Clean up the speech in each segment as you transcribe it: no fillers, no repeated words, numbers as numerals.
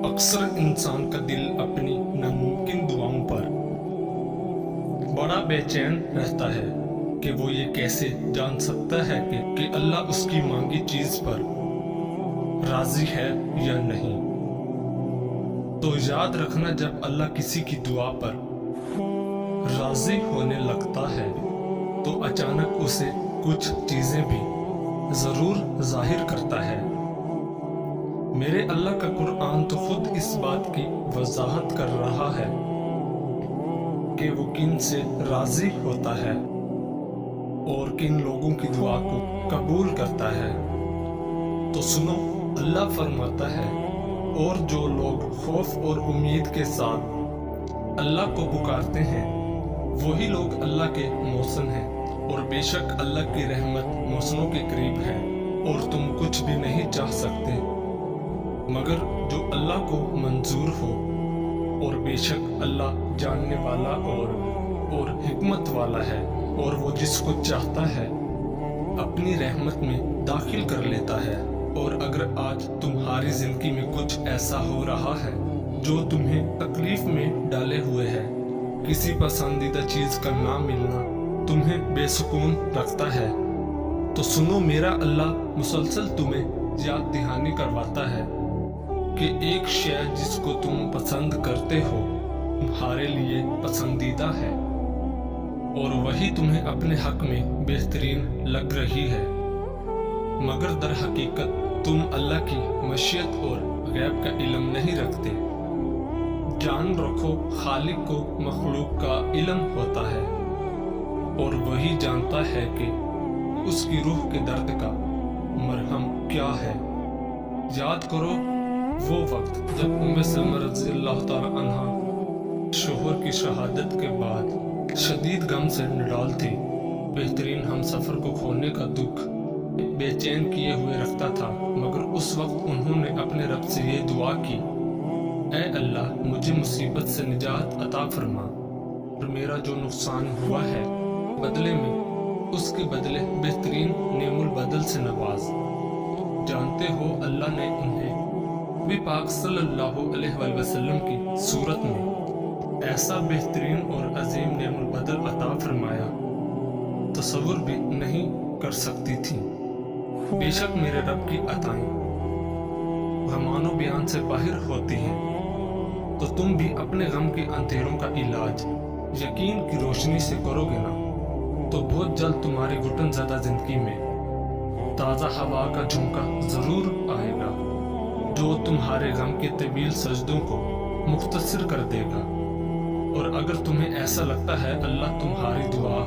अक्सर इंसान का दिल अपनी नामुमकिन दुआओं पर बड़ा बेचैन रहता है कि वो ये कैसे जान सकता है कि अल्लाह उसकी मांगी चीज पर राजी है या नहीं। तो याद रखना, जब अल्लाह किसी की दुआ पर राजी होने लगता है तो अचानक उसे कुछ चीजें भी जरूर जाहिर करता है। मेरे अल्लाह का कुरान तो खुद इस बात की वजाहत कर रहा है कि वो किन से राजी होता है और किन लोगों की दुआ को कबूल करता है। तो सुनो, अल्लाह फरमाता है, और जो लोग खौफ और उम्मीद के साथ अल्लाह को पुकारते हैं वही लोग अल्लाह के मोहसिन हैं, और बेशक अल्लाह की रहमत मोहसिनों के करीब है और तुम कुछ भी नहीं चाह सकते मगर जो अल्लाह को मंजूर हो। और बेशक अल्लाह जानने वाला और हिकमत वाला है, और वो जिसको चाहता है अपनी रहमत में दाखिल कर लेता है। और अगर आज तुम्हारी जिंदगी में कुछ ऐसा हो रहा है जो तुम्हें तकलीफ में डाले हुए है, किसी पसंदीदा चीज का ना मिलना तुम्हें बेसुकून रखता है, तो सुनो, मेरा अल्लाह मुसलसल तुम्हें याद दहानी करवाता है कि एक शय जिसको तुम पसंद करते हो तुम्हारे लिए पसंदीदा है और वही तुम्हें अपने हक में बेहतरीन लग रही है, मगर दर हकीकत तुम अल्लाह की मशीयत और गैब का इल्म नहीं रखते। जान रखो, खालिक को मखलूक का इल्म होता है और वही जानता है कि उसकी रूह के दर्द का मरहम क्या है। याद करो वो वक्त जब उम्मे सलमा रज़ियल्लाहु ताला अन्हा शोहर की शहादत के बाद शदीद गम से निडाल थी। बेहतरीन हम सफर को खोने का दुख बेचैन किए हुए रखता था, मगर उस वक्त उन्होंने अपने रब से ये दुआ की, ऐ अल्लाह, मुझे मुसीबत से निजात अता फरमा और मेरा जो नुकसान हुआ है बदले में उसके बदले बेहतरीन नेमुल बदल से नवाज। जानते हो, अल्लाह ने उन्हें भी पाक सल्लल्लाहु अलैहि वसल्लम की सूरत में ऐसा बेहतरीन और अजीम नेमुल बदल अता फरमाया, तसव्वुर भी नहीं कर सकती थी। बेशक मेरे रब की अताएं गमानो बयान से बाहर होती हैं, तो तुम भी अपने गम के अंधेरों का इलाज यकीन की रोशनी से करोगे ना, तो बहुत जल्द तुम्हारी घुटन ज़्यादा जिंदगी में ताज़ा हवा का झोंका जरूर आएगा जो तुम्हारे गम के तवील सजदों को मुख्तसर कर देगा। और अगर तुम्हें ऐसा लगता है अल्लाह तुम्हारी दुआ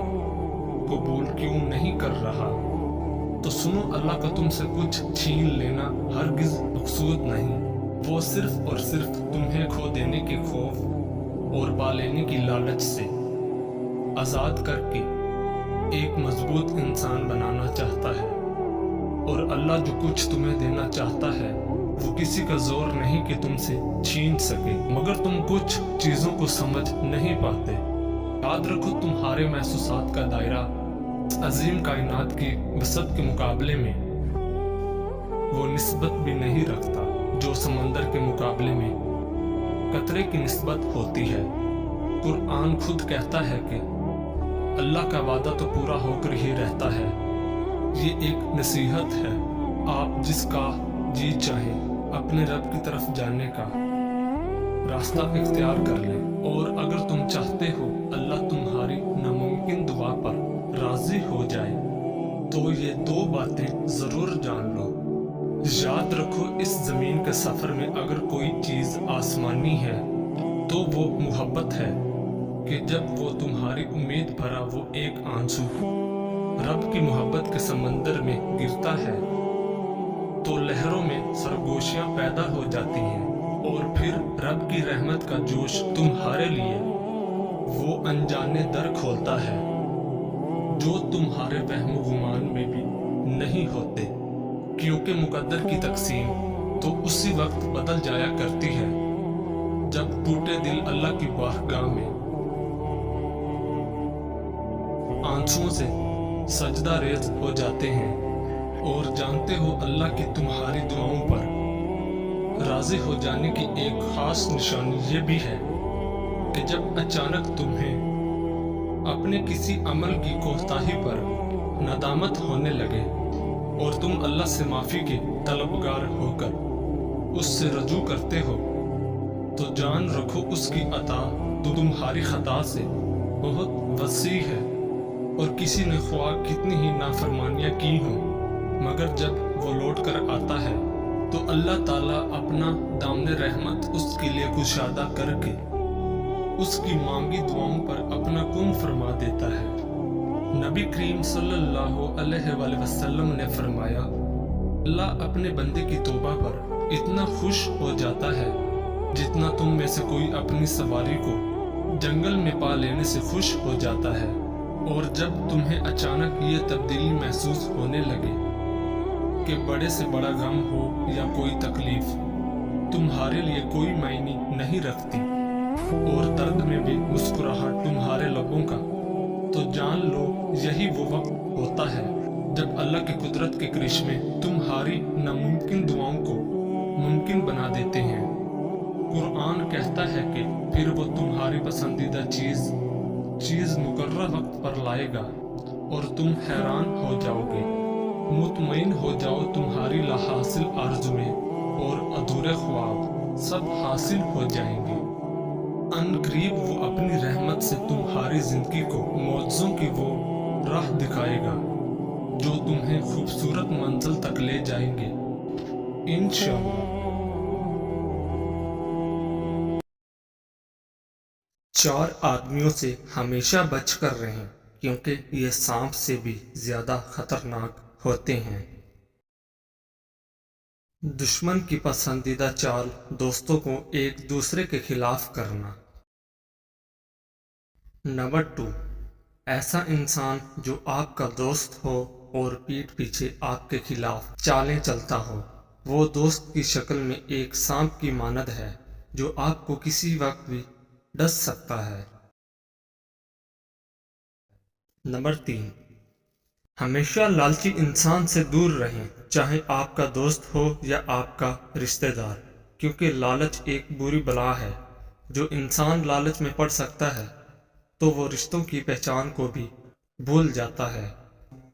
कबूल क्यों नहीं कर रहा, तो सुनो, अल्लाह का तुमसे कुछ छीन लेना हरगिज मकसूद नहीं। वो सिर्फ और सिर्फ तुम्हें खो देने के खौफ और पा लेने की लालच से आज़ाद करके एक मजबूत इंसान बनाना चाहता है। और अल्लाह जो कुछ तुम्हें देना चाहता है वो किसी का जोर नहीं कि तुमसे छीन सके, मगर तुम कुछ चीजों को समझ नहीं पाते। याद रखो, तुम्हारे महसूसात का दायरा अजीम कायनात की वसत के मुकाबले में वो निस्बत भी नहीं रखता जो समंदर के मुकाबले में कतरे की निस्बत होती है। कुरान खुद कहता है कि अल्लाह का वादा तो पूरा होकर ही रहता है। ये एक नसीहत है, आप जिसका जी चाहे अपने रब की तरफ जाने का रास्ता इख्तियार कर लें। और अगर तुम चाहते हो अल्लाह तुम्हारी नामुमकिन दुआ पर राजी हो जाए, तो ये दो बातें जरूर जान लो। याद रखो, इस जमीन के सफर में अगर कोई चीज आसमानी है तो वो मोहब्बत है कि जब वो तुम्हारी उम्मीद भरा वो एक आंसू रब की मोहब्बत के समंदर में गिरता है तो लहरों में सरगोशियां पैदा हो जाती हैं, और फिर रब की रहमत का जोश तुम्हारे लिए वो अनजाने दर खोलता है जो तुम्हारे वहम गुमान में भी नहीं होते, क्योंकि मुकद्दर की तकसीम तो उसी वक्त बदल जाया करती है जब टूटे दिल अल्लाह की बारगाह में आंसुओं से सजदा रेज हो जाते हैं। और जानते हो, अल्लाह की तुम्हारी दुआओं पर वाज़ेह हो जाने की एक ख़ास निशानी ये भी है कि जब अचानक तुम्हें अपने किसी अमल की कोताही पर नदामत होने लगे और तुम अल्लाह से माफ़ी के तलबगार होकर उससे रजू करते हो, तो जान रखो उसकी अता तो तुम्हारी खता से बहुत वसी है। और किसी ने ख्वाह कितनी ही नाफरमानियाँ की हों, मगर जब वो लौट कर आता है तो अल्लाह ताला अपना दामन रहमत उसके लिए कुशादा करके उसकी मांगी दुआओं पर अपना कुन फरमा देता है। नबी करीम सल्लल्लाहु अलैहि वसल्लम ने फरमाया, अल्लाह अपने बंदे की तौबा पर इतना खुश हो जाता है जितना तुम में से कोई अपनी सवारी को जंगल में पा लेने से खुश हो जाता है। और जब तुम्हें अचानक ये तब्दीली महसूस होने लगे कि बड़े से बड़ा गम हो या कोई तकलीफ तुम्हारे लिए कोई मायने नहीं रखती और दर्द में भी मुस्कुराहट तुम्हारे लबों का, तो जान लो यही वो वक्त होता है जब अल्लाह की कुदरत के करिश्मे तुम्हारी नामुमकिन दुआओं को मुमकिन बना देते हैं। कुरान कहता है कि फिर वो तुम्हारी पसंदीदा चीज़ मुकर्रर वक्त पर लाएगा और तुम हैरान हो जाओगे। मुतमईन हो जाओ तुम्हारी लाहासिल आरज़ुएं और अधूरे ख्वाब सब हासिल हो जाएंगे। अनकरीब वो अपनी रहमत से तुम्हारी जिंदगी को मौजों की वो राह दिखाएगा जो तुम्हें खूबसूरत मंजिल तक ले जाएंगे इंशाअल्लाह। 4 आदमियों से हमेशा बच कर रहें क्योंकि ये सांप से भी ज्यादा खतरनाक होते हैं। दुश्मन की पसंदीदा चाल दोस्तों को एक दूसरे के खिलाफ करना। नंबर 2, ऐसा इंसान जो आपका दोस्त हो और पीठ पीछे आपके खिलाफ चालें चलता हो, वो दोस्त की शक्ल में एक सांप की मानद है जो आपको किसी वक्त भी डस सकता है। नंबर 3, हमेशा लालची इंसान से दूर रहें, चाहे आपका दोस्त हो या आपका रिश्तेदार, क्योंकि लालच एक बुरी बला है। जो इंसान लालच में पड़ सकता है तो वो रिश्तों की पहचान को भी भूल जाता है।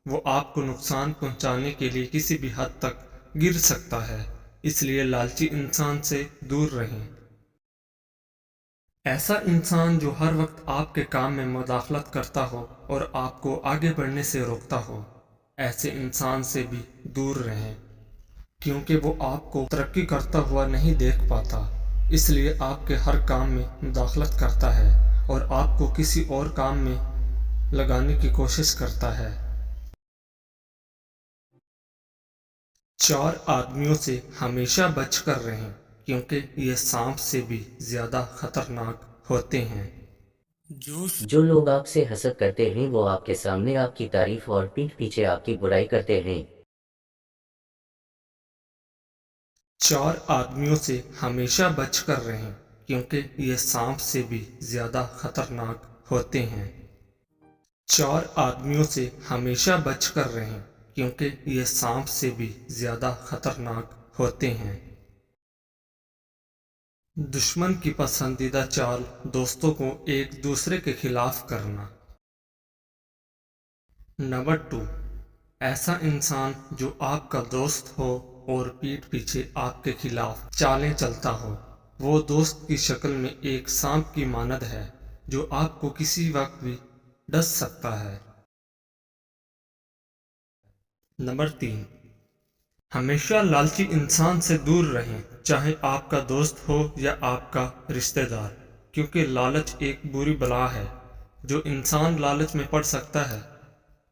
वो आपको नुकसान पहुंचाने के लिए किसी भी हद तक गिर सकता है, इसलिए लालची इंसान से दूर रहें। ऐसा इंसान जो हर वक्त आपके काम में मुदाखलत करता हो और आपको आगे बढ़ने से रोकता हो, ऐसे इंसान से भी दूर रहें, क्योंकि वो आपको तरक्की करता हुआ नहीं देख पाता, इसलिए आपके हर काम में मुदाखलत करता है और आपको किसी और काम में लगाने की कोशिश करता है। 4 आदमियों से हमेशा बच कर रहें क्योंकि ये सांप से भी ज्यादा खतरनाक होते हैं। जो लोग आपसे हसद करते हैं वो आपके सामने आपकी तारीफ और पीठ पीछे आपकी बुराई करते हैं। 4 आदमियों से हमेशा बच कर रहें क्योंकि ये सांप से भी ज्यादा खतरनाक होते हैं। 4 आदमियों से हमेशा बच कर रहें क्योंकि ये सांप से भी ज्यादा खतरनाक होते हैं। दुश्मन की पसंदीदा चाल दोस्तों को एक दूसरे के खिलाफ करना। नंबर 2, ऐसा इंसान जो आपका दोस्त हो और पीठ पीछे आपके खिलाफ चालें चलता हो, वो दोस्त की शक्ल में एक सांप की मानद है जो आपको किसी वक्त भी डस सकता है। नंबर 3, हमेशा लालची इंसान से दूर रहें, चाहे आपका दोस्त हो या आपका रिश्तेदार, क्योंकि लालच एक बुरी बला है। जो इंसान लालच में पड़ सकता है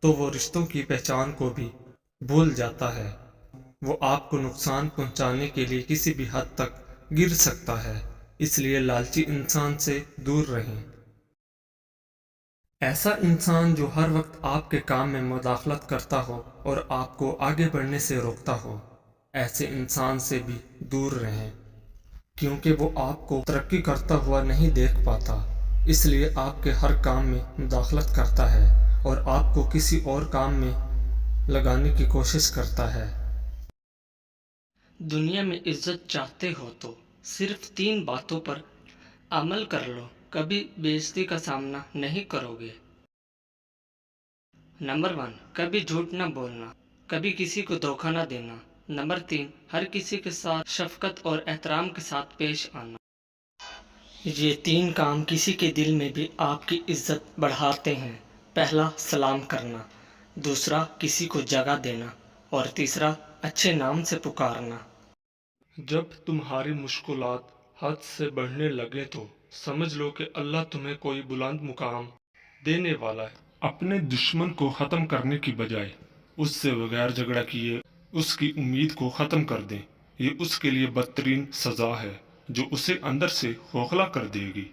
तो वो रिश्तों की पहचान को भी भूल जाता है। वो आपको नुकसान पहुंचाने के लिए किसी भी हद तक गिर सकता है, इसलिए लालची इंसान से दूर रहें। ऐसा इंसान जो हर वक्त आपके काम में मुदाखलत करता हो और आपको आगे बढ़ने से रोकता हो, ऐसे इंसान से भी दूर रहें, क्योंकि वो आपको तरक्की करता हुआ नहीं देख पाता, इसलिए आपके हर काम में मुदाखलत करता है और आपको किसी और काम में लगाने की कोशिश करता है। دنیا میں عزت چاہتے ہو تو صرف 3 باتوں پر عمل کر لو، کبھی بے عزتی کا سامنا نہیں کرو گے۔ نمبر 1، کبھی جھوٹ نہ بولنا، کبھی کسی کو دھوکہ نہ دینا۔ نمبر 3، ہر کسی کے ساتھ شفقت اور احترام کے ساتھ پیش آنا۔ یہ 3 کام کسی کے دل میں بھی آپ کی عزت بڑھاتے ہیں۔ پہلا، سلام کرنا، دوسرا، کسی کو جگہ دینا، اور تیسرا، اچھے نام سے پکارنا۔ جب تمہاری مشکلات حد سے بڑھنے لگے تو سمجھ لو کہ اللہ تمہیں کوئی بلند مقام دینے والا ہے۔ اپنے دشمن کو ختم کرنے کی بجائے اس سے بغیر جھگڑا کیے اس کی امید کو ختم کر دیں، یہ اس کے لیے بدترین سزا ہے جو اسے اندر سے کھوکھلا کر دے گی۔